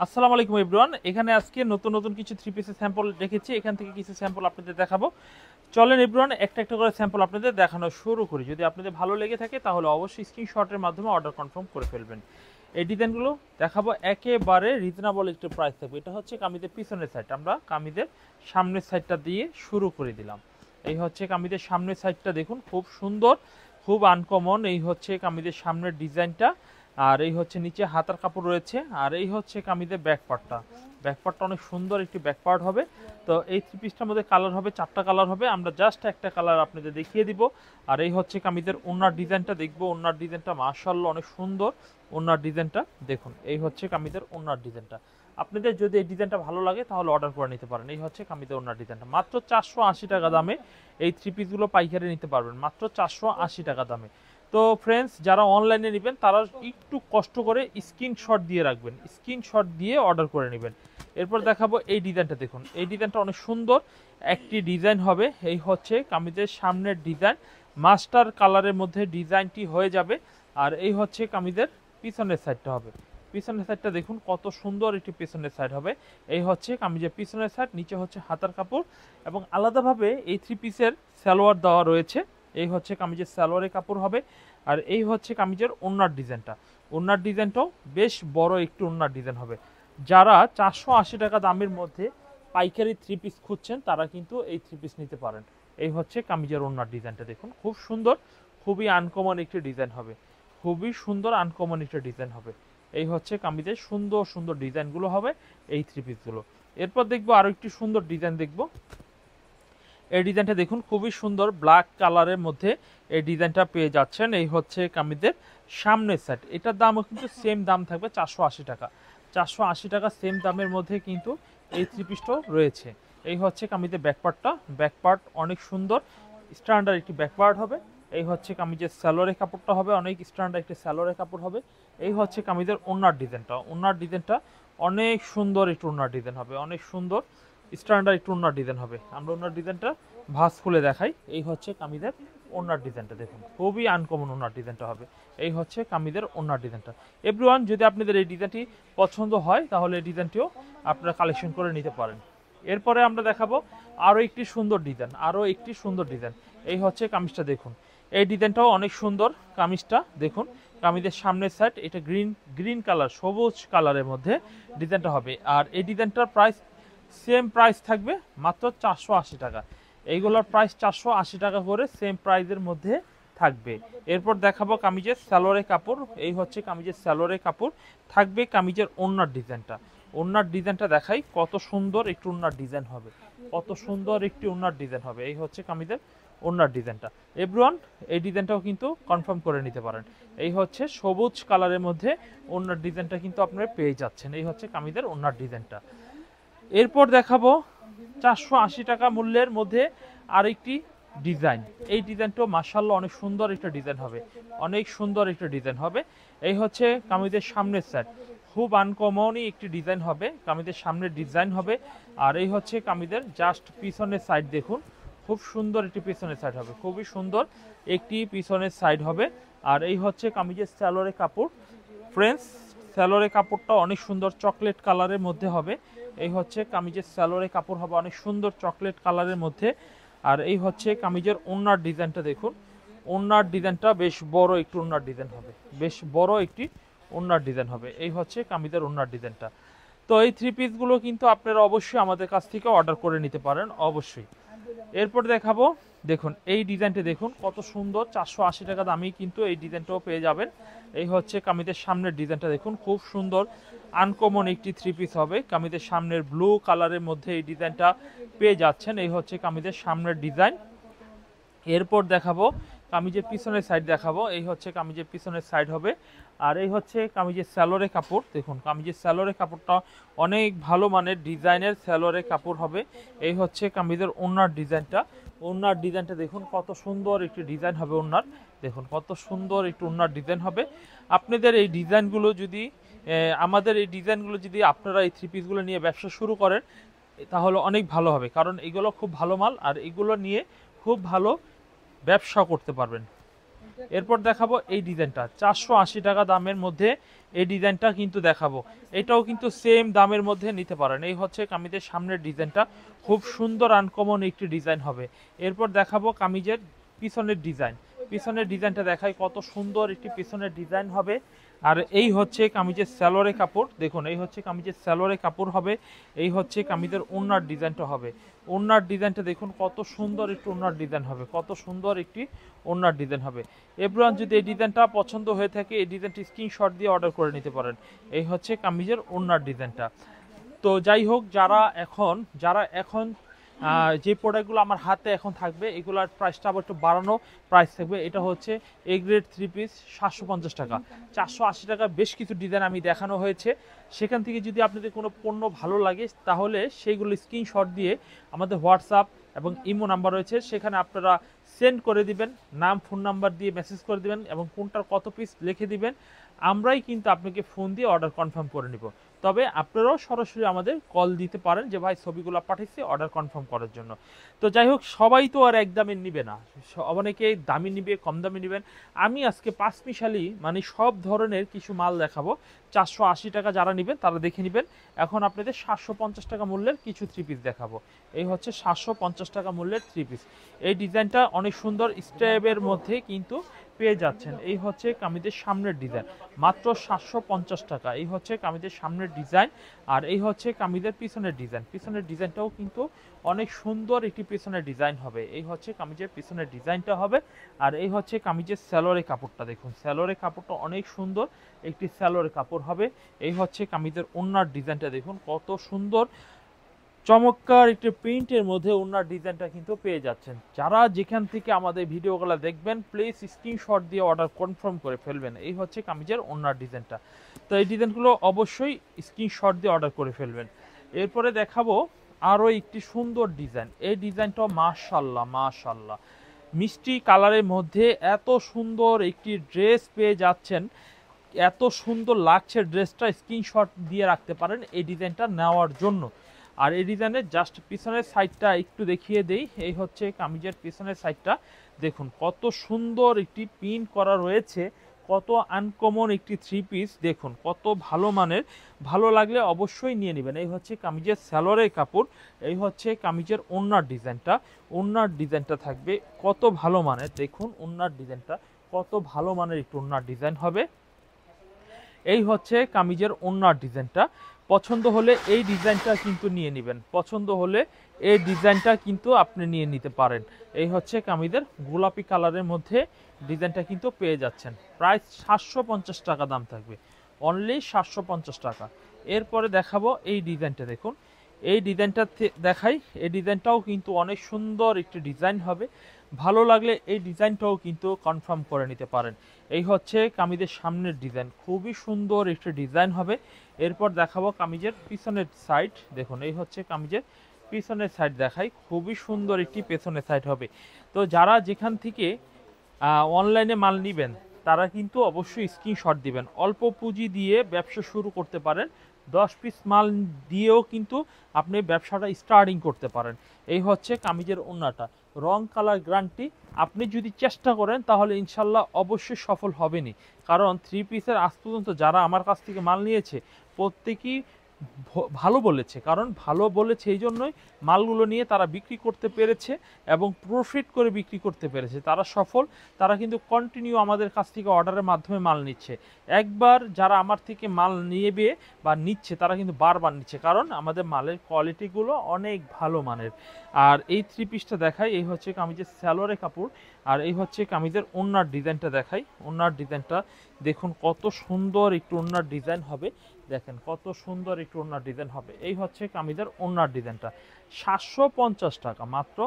আসসালামু আলাইকুম এভরিওয়ান। এখানে আজকে নতুন নতুন কিছু থ্রি পিসের স্যাম্পল রেখেছি। এখান থেকে কিছু স্যাম্পল আপনাদের দেখাবো। চলেন এভরিওয়ান একটা একটা করে স্যাম্পল আপনাদের দেখানো শুরু করি। যদি আপনাদের ভালো লেগে থাকে তাহলে অবশ্যই স্ক্রিনশটের মাধ্যমে অর্ডার কনফার্ম করে ফেলবেন। এই ডিজাইনগুলো দেখাবো, একেবারে রিজনেবল একটু প্রাইস থাকবে। এটা হচ্ছে কামিজের পিছনের সাইড, আমরা কামিজের সামনের সাইডটা দিয়ে শুরু করে দিলাম। এই হচ্ছে কামিজের সামনের সাইডটা, দেখুন খুব সুন্দর, খুব আনকমন। এই হচ্ছে কামিজের সামনের ডিজাইনটা, আর এই হচ্ছে নিচে হাতার কাপড় রয়েছে, আর এই হচ্ছে কামিজের ব্যাক পার্টটা। ব্যাক পার্টটা অনেক সুন্দর একটি ব্যাক পার্ট হবে। তো এই থ্রি পিসটার মধ্যে কালার হবে, 4টা কালার হবে, আমরা জাস্ট একটা কালার আপনাদের দেখিয়ে দিব। আর এই হচ্ছে কামিজের ওড়নার ডিজাইনটা দেখবো। ওড়নার ডিজাইনটা মাশাআল্লাহ অনেক সুন্দর। ওড়নার ডিজাইনটা দেখুন, এই হচ্ছে কামিজের ওড়নার ডিজাইনটা। আপনাদের যদি এই ডিজাইনটা ভালো লাগে তাহলে অর্ডার করে নিতে পারেন। এই হচ্ছে কামিজের ওড়নার ডিজাইনটা, মাত্র 480 টাকা দামে এই থ্রি পিসগুলো পাইকারি নিতে পারবেন, মাত্র 480 টাকা দামে। তো ফ্রেন্ডস, যারা অনলাইনে নেবেন তারা একটু কষ্ট করে স্ক্রিনশট দিয়ে রাখবেন, স্ক্রিনশট দিয়ে অর্ডার করে নেবেন। এরপর দেখাবো এই ডিজাইনটা, দেখুন এই ডিজাইনটা অনেক সুন্দর একটি ডিজাইন হবে। এই হচ্ছে কামিজের সামনের ডিজাইন, মাস্টার কালারের মধ্যে ডিজাইনটি হয়ে যাবে। আর এই হচ্ছে কামিজের পিছনের সাইডটা হবে। পিছনের সাইডটা দেখুন কত সুন্দর একটি পিছনের সাইড হবে। এই হচ্ছে কামিজের পিছনের সাইড, নিচে হচ্ছে হাতার কাপড়, এবং আলাদাভাবে এই থ্রি পিসের সালোয়ার দেওয়া রয়েছে। এই হচ্ছে কামিজের সালোয়ারের কাপড় হবে। আর এই হচ্ছে কামিজের ওড়নার ডিজাইনটা। ওড়নার ডিজাইনটাও বেশ বড় একটু ওড়নার ডিজাইন হবে। যারা 480 টাকা দামের মধ্যে পাইকারি থ্রি পিস খুঁজছেন তারা কিন্তু এই থ্রি পিস নিতে পারেন। এই হচ্ছে কামিজের ওড়নার ডিজাইনটা, দেখুন খুব সুন্দর, খুবই আনকমন একটি ডিজাইন হবে, খুবই সুন্দর আনকমন একটি ডিজাইন হবে। এই হচ্ছে কামিজের সুন্দর সুন্দর ডিজাইনগুলো হবে এই থ্রি পিসগুলো। এরপর দেখবো আরো একটি সুন্দর ডিজাইন দেখবো। এই ডিজাইনটা দেখুন খুবই সুন্দর, ব্ল্যাক কালারের মধ্যে এই ডিজাইনটা পেয়ে যাচ্ছেন। এই হচ্ছে কামিজের সামনের সাইড, এটার দামও কিন্তু সেম দাম থাকবে 480 টাকা। 480 টাকা সেম দামের মধ্যে কিন্তু এই থ্রি পিসটাও রয়েছে। এই হচ্ছে কামিজের ব্যাকপার্টটা, ব্যাকপার্ট অনেক সুন্দর স্ট্যান্ডার্ড একটি ব্যাকপার্ট হবে। এই হচ্ছে কামিজের সালোয়ারের কাপড়টা হবে অনেক স্ট্যান্ডার্ড একটি সালোয়ারের কাপড় হবে। এই হচ্ছে কামিজের ওড়নার ডিজাইনটা, ওড়নার ডিজাইনটা অনেক সুন্দর একটু ওড়নার ডিজাইন হবে, অনেক সুন্দর স্ট্যান্ডার্ড একটু ওড়নার ডিজাইন হবে। আমরা ওড়নার ডিজাইনটা ভাঁজ খুলে দেখাই। এই হচ্ছে কামিজের ওড়নার ডিজাইনটা, দেখুন খুবই আনকমন ওড়নার ডিজাইনটা হবে। এই হচ্ছে কামিজের ওড়নার ডিজাইনটা। এভরিওয়ান, যদি আপনাদের এই ডিজাইনটি পছন্দ হয় তাহলে এই ডিজাইনটিও আপনারা কালেকশন করে নিতে পারেন। এরপরে আমরা দেখাবো আরও একটি সুন্দর ডিজাইন, আরও একটি সুন্দর ডিজাইন। এই হচ্ছে কামিজটা, দেখুন এই ডিজাইনটাও অনেক সুন্দর। কামিজটা দেখুন, কামিজের সামনের সাইড এটা গ্রিন গ্রিন কালার, সবুজ কালারের মধ্যে ডিজাইনটা হবে। আর এই ডিজাইনটার প্রাইস সেম প্রাইস থাকবে মাত্র 480 টাকা। এইগুলোর প্রাইস 480 টাকা করে সেম প্রাইসের মধ্যে থাকবে। এরপর দেখাবো কামিজের সালোয়ারের কাপড়। এই হচ্ছে কামিজের সালোয়ারের কাপড় থাকবে। কামিজের ওড়নার ডিজাইনটা, ওড়নার ডিজাইনটা দেখাই, কত সুন্দর একটু ওড়নার ডিজাইন হবে, কত সুন্দর একটি ওড়নার ডিজাইন হবে। এই হচ্ছে কামিজের ওড়নার ডিজাইনটা। এভরিওয়ান, এই ডিজাইনটাও কিন্তু কনফার্ম করে নিতে পারেন। এই হচ্ছে সবুজ কালারের মধ্যে ওড়নার ডিজাইনটা কিন্তু আপনারা পেয়ে যাচ্ছেন। এই হচ্ছে কামিজের ওড়নার ডিজাইনটা। এরপর দেখাবো 480 টাকা মূল্যের মধ্যে আরেকটি ডিজাইন। এই ডিজাইনটাও মাশাআল্লাহ অনেক সুন্দর একটা ডিজাইন হবে, অনেক সুন্দর একটা ডিজাইন হবে। এই হচ্ছে কামিজের সামনের সাইড, খুব আনকমনই একটি ডিজাইন হবে, কামিজের সামনের ডিজাইন হবে। আর এই হচ্ছে কামিজের জাস্ট পিছনের সাইড, দেখুন খুব সুন্দর একটি পিছনের সাইড হবে, খুবই সুন্দর একটি পিছনের সাইড হবে। আর এই হচ্ছে কামিজের সালোয়ারের কাপড়। ফ্রেন্ডস, সালোয়ারের কাপড়টা অনেক সুন্দর চকলেট কালারের মধ্যে হবে। এই হচ্ছে কামিজের সালোয়ারের কাপড় হবে অনেক সুন্দর চকলেট কালারের মধ্যে। আর এই হচ্ছে কামিজের ওড়নার ডিজাইনটা, দেখুন ওড়নার ডিজাইনটা বেশ বড় একটু ওড়নার ডিজাইন হবে, বেশ বড় একটি ওড়নার ডিজাইন হবে। এই হচ্ছে কামিজের ওড়নার ডিজাইনটা। তো এই থ্রি পিসগুলো কিন্তু আপনারা অবশ্যই আমাদের কাছ থেকে অর্ডার করে নিতে পারেন অবশ্যই। এরপর দেখাবো, দেখুন এই ডিজাইনটা দেখুন কত সুন্দর, 480 টাকা দামেই কিন্তু এই ডিজাইনটাও পেয়ে যাবেন। এই হচ্ছে কামিজের সামনের ডিজাইনটা, দেখুন খুব সুন্দর আনকমন একটি থ্রি পিস হবে। কামিজের সামনের ব্লু কালারের মধ্যে এই ডিজাইনটা পেয়ে যাচ্ছেন। এই হচ্ছে কামিজের সামনের ডিজাইন। এরপর দেখাবো কামিজের পিছনের সাইড দেখাবো। এই হচ্ছে কামিজের পিছনের সাইড হবে। আর এই হচ্ছে কামিজের সালোয়ারের কাপড়, দেখুন কামিজের সালোয়ারের কাপড়টা অনেক ভালো মানের ডিজাইনের সালোয়ারের কাপড় হবে। এই হচ্ছে কামিজের ওড়নার ডিজাইনটা, ওড়নার ডিজাইনটা দেখুন কত সুন্দর একটি ডিজাইন হবে ওড়নার, দেখুন কত সুন্দর একটু ওড়নার ডিজাইন হবে। আপনাদের এই ডিজাইনগুলো যদি আমাদের এই ডিজাইনগুলো যদি আপনারা এই থ্রি পিসগুলো নিয়ে ব্যবসা শুরু করেন তাহলে অনেক ভালো হবে, কারণ এগুলো খুব ভালো মাল আর এগুলো নিয়ে খুব ভালো ব্যবসা করতে পারবেন। এরপর দেখাবো এই ডিজাইনটা 480 টাকা দামের মধ্যে এই ডিজাইনটা কিন্তু দেখাবো। এটাও কিন্তু সেম দামের মধ্যে নিতে পারেন। এই হচ্ছে কামিজের সামনের ডিজাইনটা, খুব সুন্দর আনকমন একটি ডিজাইন হবে। এরপর দেখাবো কামিজের পিছনের ডিজাইন। পিছনের ডিজাইনটা দেখাই, কত সুন্দর একটি পিছনের ডিজাইন হবে। আর এই হচ্ছে কামিজের স্যালোরে কাপড়, দেখুন এই হচ্ছে কামিজের স্যালোরে কাপড় হবে। এই হচ্ছে কামিজের ওড়নার ডিজাইনটা হবে। ওড়নার ডিজাইনটা দেখুন কত সুন্দর একটি ওড়নার ডিজাইন হবে, কত সুন্দর একটি ওড়নার ডিজাইন হবে। এভরিওয়ান যদি এই ডিজাইনটা পছন্দ হয়ে থাকে এই ডিজাইনটি স্ক্রিনশট দিয়ে অর্ডার করে নিতে পারেন। এই হচ্ছে কামিজের ওড়নার ডিজাইনটা। তো যাই হোক, যারা এখন যে প্রোডাক্টগুলো আমার হাতে এখন থাকবে এগুলোর প্রাইসটা আবার একটু বাড়ানো প্রাইস থাকবে। এটা হচ্ছে এ গ্রেড 3 পিস 750 টাকা। 480 টাকা বেশ কিছু ডিজাইন আমি দেখানো হয়েছে, সেখান থেকে যদি আপনাদের কোনো পণ্য ভালো লাগে তাহলে সেইগুলো স্ক্রিনশট দিয়ে আমাদের হোয়াটসঅ্যাপ এবং ইমো নাম্বার রয়েছে, সেখানে আপনারা সেন্ড করে দিবেন, নাম ফোন নাম্বার দিয়ে মেসেজ করে দিবেন এবং কোনটার কত পিস লিখে দিবেন। আমরাই কিন্তু আপনাকে ফোন দিয়ে অর্ডার কনফার্ম করে নিব। তবে আপনারাও সরাসরি আমাদের কল দিতে পারেন যে ভাই ছবিগুলো পাঠিয়েছি অর্ডার কনফার্ম করার জন্য। তো যাই হোক, সবাই তো আর এক দামে নিবে না, অনেকে দামি নিবে, কম দামি নেবেন। আমি আজকে পাঁচমিশালি মানে সব ধরনের কিছু মাল দেখাবো। 480 টাকা যারা নেবেন তারা দেখে নেবেন। এখন আপনাদের 750 টাকা মূল্যের কিছু 3 পিস দেখাবো। এই হচ্ছে 750 টাকা মূল্যের 3 পিস। এই ডিজাইনটা অনেক সুন্দর স্টেপের মধ্যে কিন্তু পেয়ে যাচ্ছেন। এই হচ্ছে কামিজের সামনের ডিজাইন, মাত্র 750 টাকা। এই হচ্ছে কামিজের সামনের ডিজাইন। আর এই হচ্ছে কামিজের পিছনের ডিজাইন। পিছনের ডিজাইনটাও কিন্তু অনেক সুন্দর একটি পিছনের ডিজাইন হবে। এই হচ্ছে কামিজের পিছনের ডিজাইনটা হবে। আর এই হচ্ছে কামিজের স্যালোরে কাপড়টা, দেখুন স্যালোরে কাপড়টা অনেক সুন্দর একটি স্যালোরে কাপড় হবে। এই হচ্ছে কামিজের ওড়নার ডিজাইনটা, দেখুন কত সুন্দর চমৎকার একটি প্রিন্টের মধ্যে ওড়নার ডিজাইনটা কিন্তু পেয়ে যাচ্ছেন। যারা যেখান থেকে আমাদের ভিডিওগুলো দেখবেন প্লিজ স্ক্রিনশট দিয়ে অর্ডার কনফার্ম করে ফেলবেন। এই হচ্ছে কামিজের ওড়নার ডিজাইনটা। তো এই ডিজাইনগুলো অবশ্যই স্ক্রিনশট দিয়ে অর্ডার করে ফেলবেন। এরপরে দেখাবো আরও একটি সুন্দর ডিজাইন। এই ডিজাইনটাও মাশাআল্লাহ মাশাআল্লাহ, মিষ্টি কালারের মধ্যে এত সুন্দর একটি ড্রেস পেয়ে যাচ্ছেন, এত সুন্দর লাগছে ড্রেসটা, স্ক্রিনশট দিয়ে রাখতে পারেন এই ডিজাইনটা নেওয়ার জন্য। আর এই ডিজাইনের জাস্ট পিছনের সাইডটা একটু দেখিয়ে দেই। এই হচ্ছে কামিজের পিছনের সাইডটা, দেখুন কত সুন্দর একটি প্রিন্ট করা রয়েছে, কত আনকমন একটি 3 পিস, দেখুন কত ভালো মানের। ভালো লাগলে অবশ্যই নিয়ে নেবেন। এই হচ্ছে কামিজের স্যালোরের কাপড়। এই হচ্ছে কামিজের ওড়নার ডিজাইনটা। ওড়নার ডিজাইনটা থাকবে কত ভালো মানের, দেখুন ওড়নার ডিজাইনটা কত ভালো মানের একটু ওড়নার ডিজাইন হবে। এই হচ্ছে কামিজের ওড়নার ডিজাইনটা। পছন্দ হলে এই ডিজাইনটা কিন্তু নিয়ে নেবেন, পছন্দ হলে এই ডিজাইনটা কিন্তু আপনি নিয়ে নিতে পারেন। এই হচ্ছে কামিজের গোলাপি কালারের মধ্যে ডিজাইনটা কিন্তু পেয়ে যাচ্ছেন। প্রাইস 750 টাকা দাম থাকবে, অনলি 750 টাকা। এরপরে দেখাবো এই ডিজাইনটা, দেখুন এই ডিজাইনটা দেখাই। এই ডিজাইনটাও কিন্তু অনেক সুন্দর একটি ডিজাইন হবে। ভালো লাগলে এই ডিজাইনটাও কিন্তু কনফার্ম করে নিতে পারেন। এই হচ্ছে কামিজের সামনের ডিজাইন, খুবই সুন্দর একটি ডিজাইন হবে। এরপর দেখাবো কামিজের পিছনের সাইড, দেখুন এই হচ্ছে কামিজের পিছনের সাইড দেখাই, খুবই সুন্দর একটি পেছনের সাইড হবে। তো যারা যেখান থেকে অনলাইনে মাল নেবেন তারা কিন্তু অবশ্যই স্ক্রিনশট দিবেন। অল্প পুঁজি দিয়ে ব্যবসা শুরু করতে পারেন, 10 পিস মাল দিয়েও কিন্তু আপনি ব্যবসাটা স্টার্টিং করতে পারেন। এই হচ্ছে কামিজের ওড়নাটা, রং কালার গ্যারান্টি। আপনি যদি চেষ্টা করেন তাহলে ইনশাল্লাহ অবশ্যই সফল হবেনই। কারণ 3 পিসের আজ পর্যন্ত যারা আমার কাছ থেকে মাল নিয়েছে প্রত্যেকেই ভালো বলেছে, কারণ ভালো বলেছে এই জন্যই মালগুলো নিয়ে তারা বিক্রি করতে পেরেছে এবং প্রফিট করে বিক্রি করতে পেরেছে, তারা সফল। তারা কিন্তু কন্টিনিউ আমাদের কাছ থেকে অর্ডারের মাধ্যমে মাল নিচ্ছে। একবার যারা আমার থেকে মাল নেবে বা নিচ্ছে তারা কিন্তু বারবার নিচ্ছে, কারণ আমাদের মালের কোয়ালিটিগুলো অনেক ভালো মানের। আর এই 3 পিসটা দেখাই, এই হচ্ছে কামিজের স্যালোরে কাপড়। আর এই হচ্ছে কামিজের ওড়নার ডিজাইনটা দেখাই। ওড়নার ডিজাইনটা দেখুন কত সুন্দর একটু ওড়নার ডিজাইন হবে, দেখেন কত সুন্দর একটু ওড়নার ডিজাইন হবে। এই হচ্ছে কামিজের ওড়নার ডিজাইনটা, 750 টাকা, মাত্র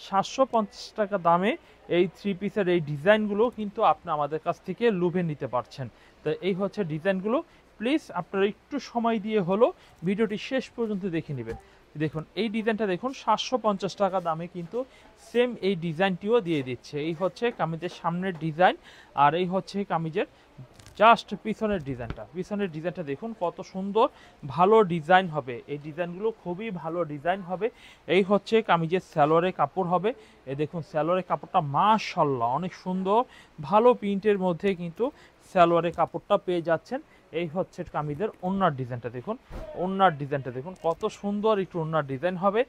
750 টাকা দামে এই 3 পিসের এই ডিজাইনগুলো কিন্তু আপনি আমাদের কাছ থেকে লুভে নিতে পারছেন। তো এই হচ্ছে ডিজাইনগুলো। প্লিজ আপনারা একটু সময় দিয়ে হলো ভিডিওটি শেষ পর্যন্ত দেখে নেবেন। দেখুন এই ডিজাইনটা দেখুন 750 টাকা দামে কিন্তু সেম এই ডিজাইনটিও দিয়ে দিচ্ছে। এই হচ্ছে কামিজের সামনের ডিজাইন। আর এই হচ্ছে কামিজের জাস্ট পিছনের ডিজাইনটা দেখুন কত সুন্দর, ভালো ডিজাইন হবে। এই ডিজাইনগুলো খুবই ভালো ডিজাইন হবে। এই হচ্ছে কামিজের সালোয়ারের কাপড় হবে। এই দেখুন সালোয়ারের কাপড়টা মাশাআল্লাহ অনেক সুন্দর, ভালো প্রিন্টের মধ্যে কিন্তু সালোয়ারের কাপড়টা পেয়ে যাচ্ছেন। এই হচ্ছে কামিজের ওড়নার ডিজাইনটা দেখুন, ওড়নার ডিজাইনটা দেখুন কত সুন্দর একটু ওড়নার ডিজাইন হবে।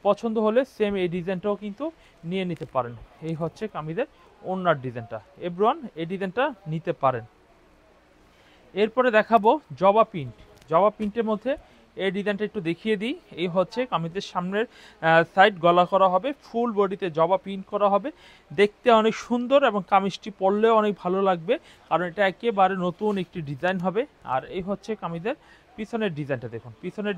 পছন্দ হলে সেম এই ডিজাইনটাও কিন্তু নিয়ে নিতে পারেন। এই হচ্ছে কামিজের ওড়নার ডিজাইনটা, এভরিওয়ান এই ডিজাইনটা নিতে পারেন। এরপরে দেখাবো জবা প্রিন্টের মধ্যে এই ডিজাইনটা একটু দেখিয়ে দিই। এই হচ্ছে কামিজের সামনের সাইড গলা করা হবে, ফুল বডিতে জবা প্রিন্ট করা হবে। দেখতে অনেক সুন্দর এবং কামিজটি পরলেও অনেক ভালো লাগবে, কারণ এটা একেবারে নতুন একটি ডিজাইন হবে। আর এই হচ্ছে কামিজের পিছনের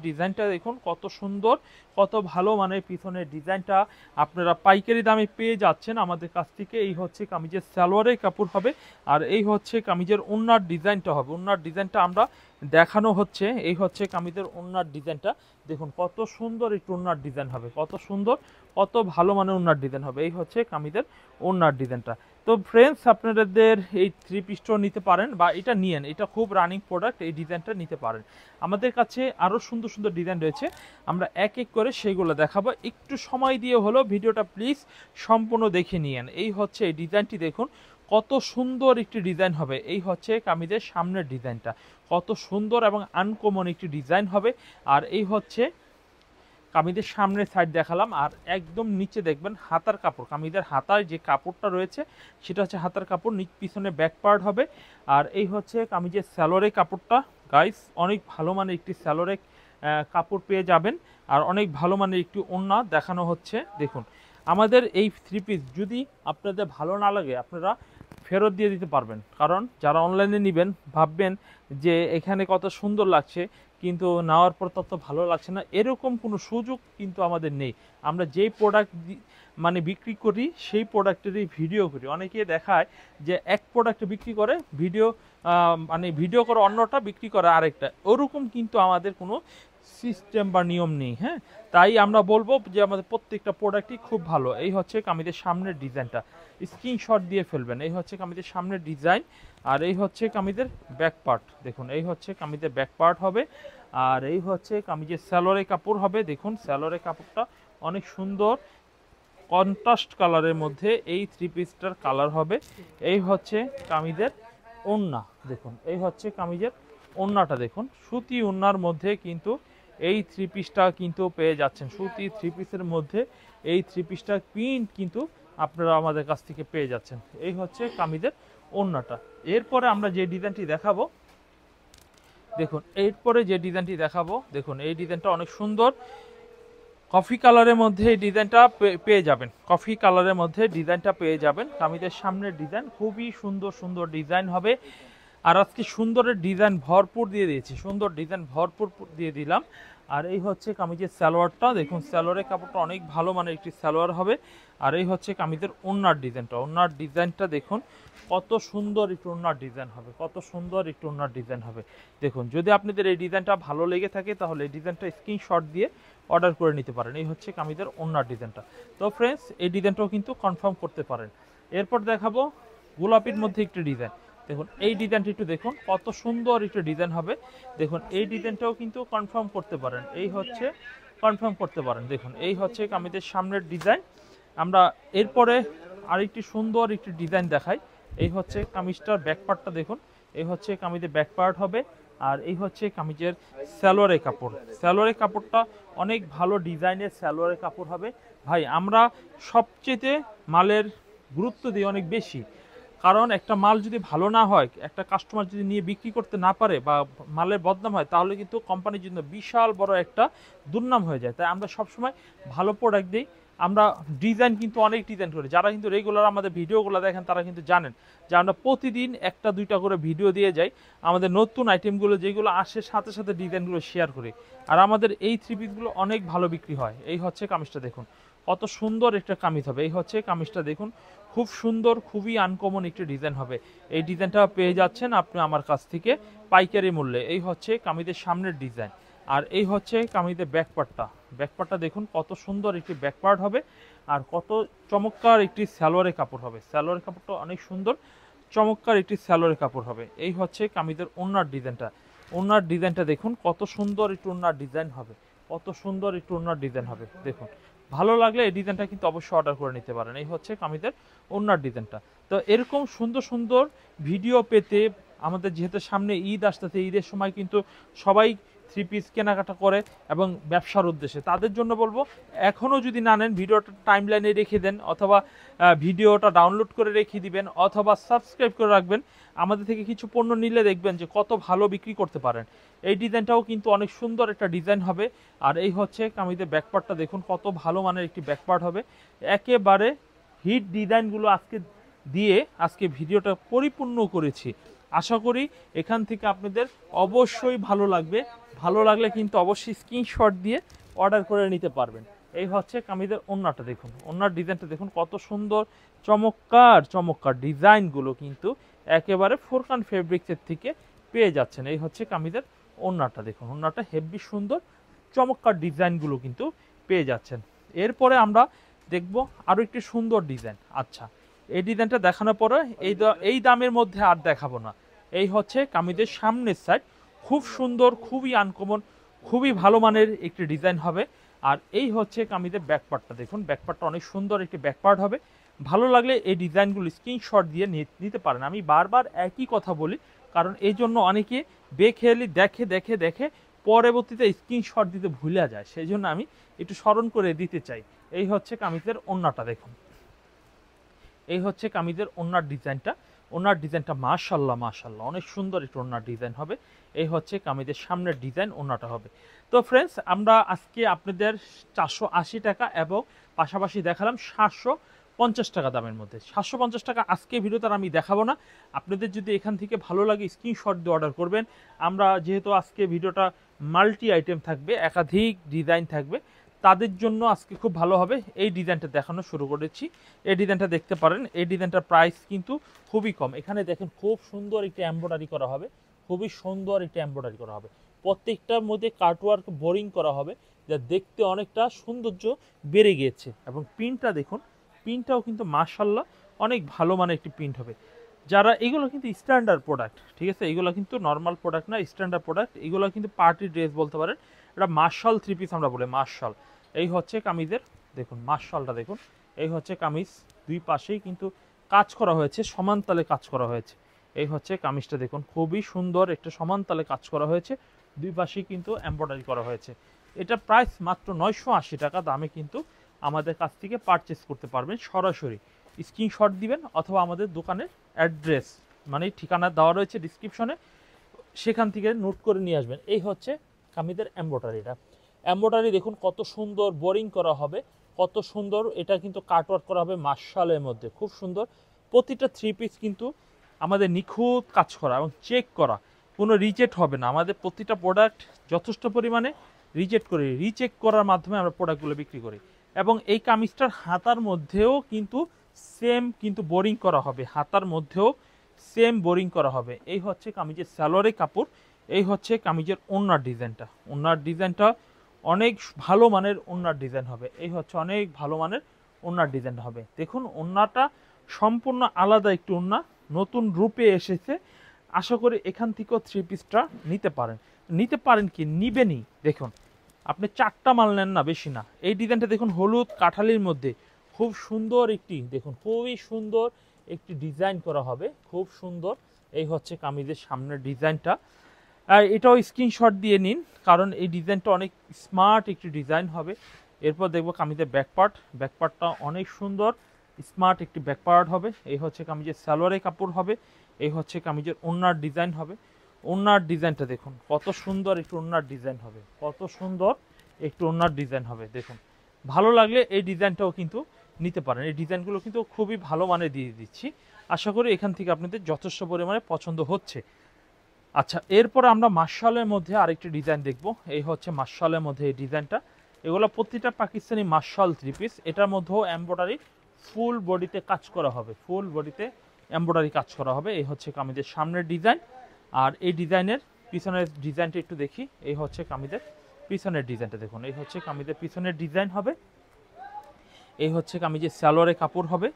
ডিজাইনটা দেখুন কত সুন্দর, কত ভালো মানের পিছনের ডিজাইনটা আপনারা পাইকারি দামে পেয়ে যাচ্ছেন আমাদের কাছ থেকে। এই হচ্ছে কামিজের সালোয়ারের কাপড় হবে, আর এই হচ্ছে কামিজের ওড়নার ডিজাইনটা হবে। ওড়নার ডিজাইনটা আমরা দেখানো হচ্ছে। এই হচ্ছে কামিজের ওড়নার ডিজাইনটা দেখুন কত সুন্দর একটু ওড়নার ডিজাইন হবে, কত সুন্দর, কত ভালো মানের ওড়নার ডিজাইন হবে। এই হচ্ছে কামিজের ওড়নার ডিজাইনটা। তো ফ্রেন্ডস আপনাদের এই থ্রি পিসটাও নিতে পারেন, বা এটা নিয়েন, এটা খুব রানিং প্রোডাক্ট, এই ডিজাইনটা নিতে পারেন। আমাদের কাছে আরও সুন্দর সুন্দর ডিজাইন রয়েছে, আমরা এক এক করে সেইগুলো দেখাবো। একটু সময় দিয়ে হলো ভিডিওটা প্লিজ সম্পূর্ণ দেখে নিয়েন। এই হচ্ছে এই ডিজাইনটি দেখুন কত সুন্দর একটি ডিজাইন হবে। এই হচ্ছে কামিজের সামনের ডিজাইনটা, কত সুন্দর এবং আনকমন একটি ডিজাইন হবে। আর এই হচ্ছে কামিজের সামনের সাইড দেখালাম, আর একদম নিচে দেখবেন হাতার কাপড়, কামিজের হাতার যে কাপড়টা রয়েছে সেটা হচ্ছে হাতার কাপড়, পিছনে ব্যাক পার্ট হবে। আর এই হচ্ছে কামিজের স্যালোয়ারের কাপড়টা, গাইস অনেক ভালো মানের একটি স্যালোয়ারের কাপড় পেয়ে যাবেন। আর অনেক ভালো মানের একটি ওড়না দেখানো হচ্ছে। দেখুন আমাদের এই থ্রি পিস যদি আপনাদের ভালো না লাগে আপনারা ফেরত দিয়ে দিতে পারবেন, কারণ যারা অনলাইনে নেবেন ভাববেন যে এখানে কত সুন্দর লাগছে কিন্তু নেওয়ার পর তত ভালো লাগছে না, এরকম কোনো সুযোগ কিন্তু আমাদের নেই। আমরা যেই প্রোডাক্ট মানে বিক্রি করি সেই প্রোডাক্টেরই ভিডিও করি। অনেকে দেখায় যে এক প্রোডাক্ট বিক্রি করে ভিডিও, মানে ভিডিও করে অন্যটা, বিক্রি করে আরেকটা, ওরকম কিন্তু আমাদের কোনো সিস্টেম বা নিয়ম নেই। হ্যাঁ, তাই আমরা বলবো যে আমাদের প্রত্যেকটা প্রোডাক্টই খুব ভালো। এই হচ্ছে কামিজের সামনের ডিজাইনটা, স্ক্রিনশট দিয়ে ফেলবেন। এই হচ্ছে কামিজের সামনের ডিজাইন, আর এই হচ্ছে কামিজের ব্যাক পার্ট দেখুন। এই হচ্ছে কামিজের ব্যাক পার্ট হবে, আর এই হচ্ছে কামিজের সালোয়ারের কাপড় হবে। দেখুন সালোয়ারের কাপড়টা অনেক সুন্দর কন্ট্রাস্ট কালারের মধ্যে এই থ্রি পিসটার কালার হবে। এই হচ্ছে কামিজের ওড়না দেখুন, এই হচ্ছে কামিজের ওড়নাটা দেখুন, সুতি ওড়নার মধ্যে কিন্তু এই থ্রি পিসটা কিন্তু পেয়ে যাচ্ছেন। সুতি থ্রি পিসের মধ্যে এই থ্রি পিসটার প্রিন্ট কিন্তু আপনারা আমাদের কাছ থেকে পেয়ে যাচ্ছেন। এই হচ্ছে কামিজের ওড়নাটা। এরপরে আমরা যে ডিজাইনটি দেখাবো দেখুন, এরপরে যে ডিজাইনটি দেখাবো দেখুন, এই ডিজাইনটা অনেক সুন্দর, কফি কালারের মধ্যে এই ডিজাইনটা পেয়ে যাবেন। কফি কালারের মধ্যে ডিজাইনটা পেয়ে যাবেন। কামিজের সামনের ডিজাইন খুবই সুন্দর সুন্দর ডিজাইন হবে। আর আজকে সুন্দরের ডিজাইন ভরপুর দিয়ে দিয়েছি, সুন্দর ডিজাইন ভরপুর দিয়ে দিলাম। আর এই হচ্ছে কামিজের সালোয়ারটা দেখুন, সালোয়ারের কাপড়টা অনেক ভালো মানের একটি সালোয়ার হবে। আর এই হচ্ছে কামিজের ওড়নার ডিজাইনটা, ওড়নার ডিজাইনটা দেখুন কত সুন্দর একটু ওড়নার ডিজাইন হবে, কত সুন্দর একটু ওড়নার ডিজাইন হবে। দেখুন যদি আপনাদের এই ডিজাইনটা ভালো লেগে থাকে তাহলে এই ডিজাইনটা স্ক্রিনশট দিয়ে অর্ডার করে নিতে পারেন। এই হচ্ছে কামিজের ওড়নার ডিজাইনটা। তো ফ্রেন্ডস এই ডিজাইনটাও কিন্তু কনফার্ম করতে পারেন। এরপর দেখাবো গোলাপির মধ্যে একটি ডিজাইন দেখুন, এই ডিজাইনটা একটু দেখুন কত সুন্দর একটু ডিজাইন হবে। দেখুন এই ডিজাইনটাও কিন্তু কনফার্ম করতে পারেন, এই হচ্ছে কনফার্ম করতে পারেন। দেখুন এই হচ্ছে কামিজের সামনের ডিজাইন। আমরা এরপরে আরেকটি সুন্দর একটি ডিজাইন দেখাই। এই হচ্ছে কামিজটার ব্যাক পার্টটা দেখুন, এই হচ্ছে কামিজের ব্যাক পার্ট হবে। আর এই হচ্ছে কামিজের সালোয়ারের কাপড়, সালোয়ারের কাপড়টা অনেক ভালো ডিজাইনের সালোয়ারের কাপড় হবে। ভাই আমরা সবচেয়ে মালের গুরুত্ব দিই অনেক বেশি, কারণ একটা মাল যদি ভালো না হয়, একটা কাস্টমার যদি নিয়ে বিক্রি করতে না পারে বা মালের বদনাম হয়, তাহলে কিন্তু কোম্পানির জন্য বিশাল বড় একটা দুর্নাম হয়ে যায়। তাই আমরা সবসময় ভালো প্রোডাক্ট দিই। আমরা ডিজাইন কিন্তু অনেক ডিজাইন করি, যারা কিন্তু রেগুলার আমাদের ভিডিওগুলো দেখেন তারা কিন্তু জানেন যে আমরা প্রতিদিন একটা দুইটা করে ভিডিও দিয়ে যাই। আমাদের নতুন আইটেমগুলো যেগুলো আসে সাথে সাথে ডিজাইনগুলো শেয়ার করি। আর আমাদের এই থ্রি পিসগুলো অনেক ভালো বিক্রি হয়। এই হচ্ছে কামিজটা দেখুন কত সুন্দর একটা কামিজ হবে। এই হচ্ছে কামিজটা দেখুন খুব সুন্দর, খুবই আনকমন একটি ডিজাইন হবে। এই ডিজাইনটা পেয়ে যাচ্ছেন আপনি আমার কাছ থেকে পাইকারি মূল্যে। এই হচ্ছে কামিজের সামনের ডিজাইন, আর এই হচ্ছে কামিজের ব্যাকপার্টটা। ব্যাকপার্টটা দেখুন কত সুন্দর একটি ব্যাকপার্ট হবে, আর কত চমৎকার একটি সালোয়ারের কাপড় হবে। সালোয়ারের কাপড়টা অনেক সুন্দর চমৎকার একটি স্যালোয়ারের কাপড় হবে। এই হচ্ছে কামিজের ওড়নার ডিজাইনটা। ওড়নার ডিজাইনটা দেখুন কত সুন্দর একটু ওড়নার ডিজাইন হবে, কত সুন্দর একটু ওড়নার ডিজাইন হবে। দেখুন ভালো লাগলে এই ডিজাইনটা কিন্তু অবশ্যই অর্ডার করে নিতে পারেন। এই হচ্ছে কামিজের ওড়নার ডিজাইনটা। তো এরকম সুন্দর সুন্দর ভিডিও পেতে আমাদের যেহেতু সামনে ঈদ আসতেছে, ঈদের সময় কিন্তু সবাই থ্রি পিস কেনাকাটা করে এবং ব্যবসার উদ্দেশ্যে, তাদের জন্য বলবো এখনও যদি না নেন ভিডিওটা টাইম লাইনে রেখে দেন, অথবা ভিডিওটা ডাউনলোড করে রেখে দিবেন, অথবা সাবস্ক্রাইব করে রাখবেন। আমাদের থেকে কিছু পণ্য নিলে দেখবেন যে কত ভালো বিক্রি করতে পারেন। এই ডিজাইনটাও কিন্তু অনেক সুন্দর একটা ডিজাইন হবে। আর এই হচ্ছে কামিজের ব্যাকপার্টটা দেখুন কত ভালো মানের একটি ব্যাকপার্ট হবে। একেবারে হিট ডিজাইনগুলো আজকে দিয়ে আজকে ভিডিওটা পরিপূর্ণ করেছি। আশা করি এখান থেকে আপনাদের অবশ্যই ভালো লাগবে। ভালো লাগলে কিন্তু অবশ্যই স্ক্রিনশট দিয়ে অর্ডার করে নিতে পারবেন। এই হচ্ছে কামিজের ওড়নাটা দেখুন, ওড়নার ডিজাইনটা দেখুন কত সুন্দর, চমৎকার চমৎকার ডিজাইনগুলো কিন্তু একেবারে ফোরকান ফেব্রিক্সের থেকে পেয়ে যাচ্ছেন। এই হচ্ছে কামিজের ওড়নাটা দেখুন, ওড়নাটা হেভি সুন্দর, চমৎকার ডিজাইনগুলো কিন্তু পেয়ে যাচ্ছেন। এরপরে আমরা দেখব আরও একটি সুন্দর ডিজাইন। আচ্ছা, এই ডিজাইনটা দেখানোর পরে এই দামের মধ্যে আর দেখাবো না। এই হচ্ছে কামিজের সামনের সাইড, খুব সুন্দর, খুবই আনকমন, খুবই ভালো মানের একটি ডিজাইন হবে। আর এই হচ্ছে কামিজের ব্যাকপার্টটা দেখুন, ব্যাকপার্টটা অনেক সুন্দর একটি ব্যাকপার্ট হবে। ভালো লাগলে এই ডিজাইনগুলো স্ক্রিনশট দিয়ে নিতে পারেন। আমি বারবার একই কথা বলি, কারণ এই জন্য অনেকে বেখেয়ালি দেখে দেখে দেখে পরবর্তীতে স্ক্রিনশট দিতে ভুলে যায়, সেই জন্য আমি একটু স্মরণ করে দিতে চাই। এই হচ্ছে কামিজের ওড়নাটা দেখুন, এই হচ্ছে কামিজের ওড়নার ডিজাইনটা। ওড়নার ডিজাইনটা মাশাআল্লাহ মাশাআল্লাহ অনেক সুন্দর একটু ওড়নার ডিজাইন হবে। এই হচ্ছে কামিজের সামনের ডিজাইন, ওড়নাটা হবে। তো ফ্রেন্ডস, আমরা আজকে আপনাদের 480 টাকা এবং পাশাপাশি দেখালাম 750 টাকা দামের মধ্যে। 750 টাকা আজকে ভিডিওতে আমি দেখাবো না। আপনাদের যদি এখান থেকে ভালো লাগে স্ক্রিনশট দিয়ে অর্ডার করবেন। আমরা যেহেতু আজকে ভিডিওটা মাল্টি আইটেম থাকবে, একাধিক ডিজাইন থাকবে, তাদের জন্য আজকে খুব ভালো হবে। এই ডিজাইনটা দেখানো শুরু করেছি, এই ডিজাইনটা দেখতে পারেন। এই ডিজাইনটার প্রাইস কিন্তু খুবই কম। এখানে দেখেন খুব সুন্দর একটি এমব্রয়ডারি করা হবে, খুবই সুন্দর একটি এমব্রয়ডারি করা হবে। প্রত্যেকটার মধ্যে কাটওয়ার্ক বোরিং করা হবে, যা দেখতে অনেকটা সৌন্দর্য বেড়ে গিয়েছে। এবং প্রিন্টটা দেখুন, প্রিন্টটাও কিন্তু মাশাআল্লাহ অনেক ভালো মানের একটি প্রিন্ট হবে। যারা এগুলো কিন্তু স্ট্যান্ডার্ড প্রোডাক্ট, ঠিক আছে, এগুলো কিন্তু নর্মাল প্রোডাক্ট না, স্ট্যান্ডার্ড প্রোডাক্ট। এগুলো কিন্তু পার্টি ড্রেস বলতে পারেন, এটা মার্শাল থ্রি পিস আমরা বলি, মার্শাল। এই হচ্ছে কামিজের দেখুন মার্শালটা দেখুন। এই হচ্ছে কামিজ, দুই পাশেই কিন্তু কাজ করা হয়েছে, সমান তালে কাজ করা হয়েছে। এই হচ্ছে কামিজটা দেখুন, খুবই সুন্দর একটা সমান তালে কাজ করা হয়েছে, দুই পাশেই কিন্তু এমব্রয়ডারি করা হয়েছে। এটা প্রাইস মাত্র 980 টাকা দামে কিন্তু আমাদের কাছ থেকে পারচেস করতে পারবেন। সরাসরি স্ক্রিনশট দিবেন অথবা আমাদের দোকানের অ্যাড্রেস মানে ঠিকানা দেওয়া রয়েছে ডিসক্রিপশনে, সেখান থেকে নোট করে নিয়ে আসবেন। এই হচ্ছে কামিজের এমব্রয়ডারিটা। এমব্রয়ডারি দেখুন কত সুন্দর বোরিং করা হবে, কত সুন্দর। এটা কিন্তু কাটওয়ার্ক করা হবে মার্শালের মধ্যে, খুব সুন্দর। প্রতিটা থ্রি পিস কিন্তু আমাদের নিখুঁত কাজ করা এবং চেক করা, কোনো রিজেক্ট হবে না। আমাদের প্রতিটা প্রোডাক্ট যথেষ্ট পরিমাণে রিচেক করার মাধ্যমে আমরা প্রোডাক্টগুলো বিক্রি করি। এবং এই কামিজটার হাতার মধ্যেও কিন্তু সেম কিন্তু বোরিং করা হবে, হাতার মধ্যেও সেম বোরিং করা হবে। এই হচ্ছে কামিজের সালোয়ারের কাপড়। এই হচ্ছে কামিজের ওড়নার ডিজাইনটা। ওড়নার ডিজাইনটা অনেক ভালো মানের ওড়নার ডিজাইন হবে। এই হচ্ছে অনেক ভালো মানের ওড়নার ডিজাইন হবে। দেখুন ওড়নাটা সম্পূর্ণ আলাদা একটু ওড়না, নতুন রূপে এসেছে। আশা করি এখান থেকেও থ্রি পিসটা নিতে পারেন কি নিবেনই। দেখুন আপনি 4টা মাল নেন না, বেশি না। এই ডিজাইনটা দেখুন হলুদ কাঠালির মধ্যে খুব সুন্দর একটি, দেখুন খুবই সুন্দর একটি ডিজাইন করা হবে, খুব সুন্দর। এই হচ্ছে কামিজের সামনের ডিজাইনটা। এটাও স্ক্রিনশট দিয়ে নিন, কারণ এই ডিজাইনটা অনেক স্মার্ট একটি ডিজাইন হবে। এরপর দেখবো কামিজের ব্যাকপার্টটা অনেক সুন্দর স্মার্ট একটি ব্যাকপার্ট হবে। এই হচ্ছে কামিজের সালোয়ারের কাপড় হবে। এই হচ্ছে কামিজের ওড়নার ডিজাইন হবে। ওড়নার ডিজাইনটা দেখুন কত সুন্দর একটু ওড়নার ডিজাইন হবে, কত সুন্দর একটু ওড়নার ডিজাইন হবে। দেখুন ভালো লাগলে এই ডিজাইনটাও কিন্তু নিতে পারেন। এই ডিজাইনগুলো কিন্তু খুবই ভালো মানে দিয়ে দিচ্ছি। আশা করি এখান থেকে আপনাদের যথেষ্ট পরিমাণে পছন্দ হচ্ছে। আচ্ছা, এরপর আমরা মার্শালের মধ্যে আরেকটি ডিজাইন দেখব। এই হচ্ছে মার্শালের মধ্যে এই ডিজাইনটা। এগুলো প্রতিটা পাকিস্তানি মার্শাল থ্রি পিস। এটার মধ্যেও এমব্রয়ডারি ফুল বডিতে কাজ করা হবে, ফুল বডিতে এমব্রয়ডারি কাজ করা হবে। এই হচ্ছে কামিজের সামনের ডিজাইন। আর এই ডিজাইনের পিছনের ডিজাইনটা একটু দেখি। এই হচ্ছে কামিজের পিছনের ডিজাইনটা দেখুন। এই হচ্ছে কামিজের পিছনের ডিজাইন হবে। এই হচ্ছে কামিজের সালোয়ারের কাপড় হবে।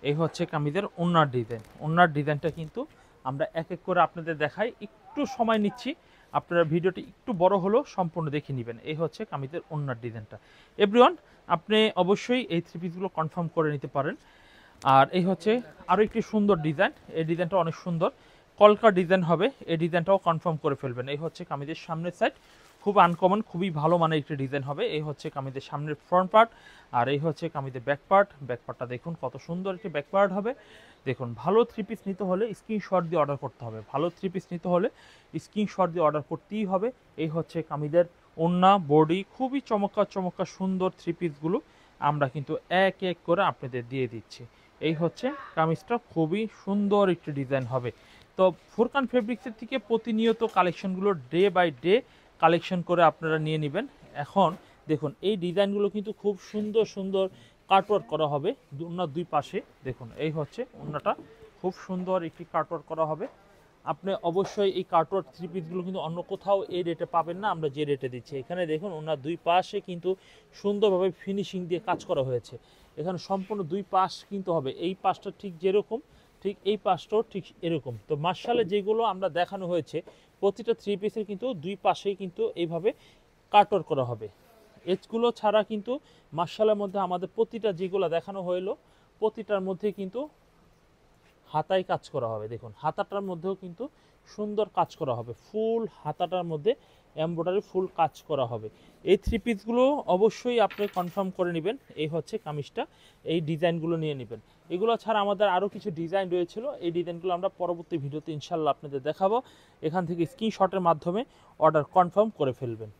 এই হচ্ছে কামিজের ওড়নার ডিজাইন। ওড়নার ডিজাইনটা কিন্তু আমরা এক এক করে আপনাদের দেখাই, একটু সময় নিচ্ছি, আপনারা ভিডিওটি একটু বড় হলেও সম্পূর্ণ দেখে নেবেন। এই হচ্ছে কামিজের ওড়নার ডিজাইনটা। এভরিওয়ান, আপনি অবশ্যই এই থ্রি পিসগুলো কনফার্ম করে নিতে পারেন। আর এই হচ্ছে আরও একটি সুন্দর ডিজাইন, এই ডিজাইনটা অনেক সুন্দর, কলকা ডিজাইন হবে, এই ডিজাইনটাও কনফার্ম করে ফেলবেন। এই হচ্ছে কামিজের সামনের সাইড, খুব আনকমন, খুবই ভালো মানের একটি ডিজাইন হবে। এই হচ্ছে কামিজের সামনের ফ্রন্ট পার্ট, আর এই হচ্ছে কামিজের ব্যাক পার্ট। ব্যাক পার্টটা দেখুন কত সুন্দর একটি ব্যাক পার্ট হবে। দেখুন, ভালো থ্রি পিস নিতে হলে স্ক্রিনশট দিয়ে অর্ডার করতে হবে, ভালো থ্রি পিস নিতে হলে স্ক্রিনশট দিয়ে অর্ডার করতেই হবে। এই হচ্ছে কামিজের ওড়না, বডি, খুবই চমৎকার চমৎকার সুন্দর থ্রি পিসগুলো আমরা কিন্তু এক এক করে আপনাদের দিয়ে দিচ্ছি। এই হচ্ছে কামিজটা, খুবই সুন্দর একটি ডিজাইন হবে। তো ফুরকান ফেব্রিক্সের থেকে প্রতিনিয়ত কালেকশনগুলো ডে বাই ডে কালেকশন করে আপনারা নিয়ে নেবেন। এখন দেখুন, এই ডিজাইনগুলো কিন্তু খুব সুন্দর সুন্দর কাটওয়ার্ক করা হবে ওনার দুই পাশে। দেখুন, এই হচ্ছে ওনাটা, খুব সুন্দর একটি কাটওয়ার্ক করা হবে। আপনি অবশ্যই এই কাটওয়ার্ক থ্রি পিসগুলো কিন্তু অন্য কোথাও এই রেটে পাবেন না, আমরা যে রেটে দিচ্ছি। এখানে দেখুন, ওনার দুই পাশে কিন্তু সুন্দরভাবে ফিনিশিং দিয়ে কাজ করা হয়েছে। এখানে সম্পূর্ণ দুই পাশ কিন্তু হবে, এই পাশটা ঠিক যেরকম, ঠিক এই পাশটাও ঠিক এরকম। তো মার্শালে যেগুলো আমরা দেখানো হয়েছে, প্রতিটা থ্রি পিসের কিন্তু দুই পাশেই কিন্তু এইভাবে কাটওয়ার্ক করা হবে। এজগুলো ছাড়া কিন্তু মার্শালের মধ্যে আমাদের প্রতিটা যেগুলো দেখানো হইলো, প্রতিটার মধ্যে কিন্তু হাতায় কাজ করা হবে। দেখুন, হাতাটার মধ্যেও কিন্তু সুন্দর কাজ করা হবে, ফুল হাতাটার মধ্যে এমব্রয়ডারি ফুল কাজ করা হবে। এই থ্রি পিসগুলো অবশ্যই আপনি কনফার্ম করে নেবেন। এই হচ্ছে কামিজটা, এই ডিজাইনগুলো নিয়ে নেবেন। এগুলো ছাড়া আমাদের আরও কিছু ডিজাইন রয়েছিল, এই ডিজাইনগুলো আমরা পরবর্তী ভিডিওতে ইনশাল্লাহ আপনাদের দেখাবো। এখান থেকে স্ক্রিনশটের মাধ্যমে অর্ডার কনফার্ম করে ফেলবেন।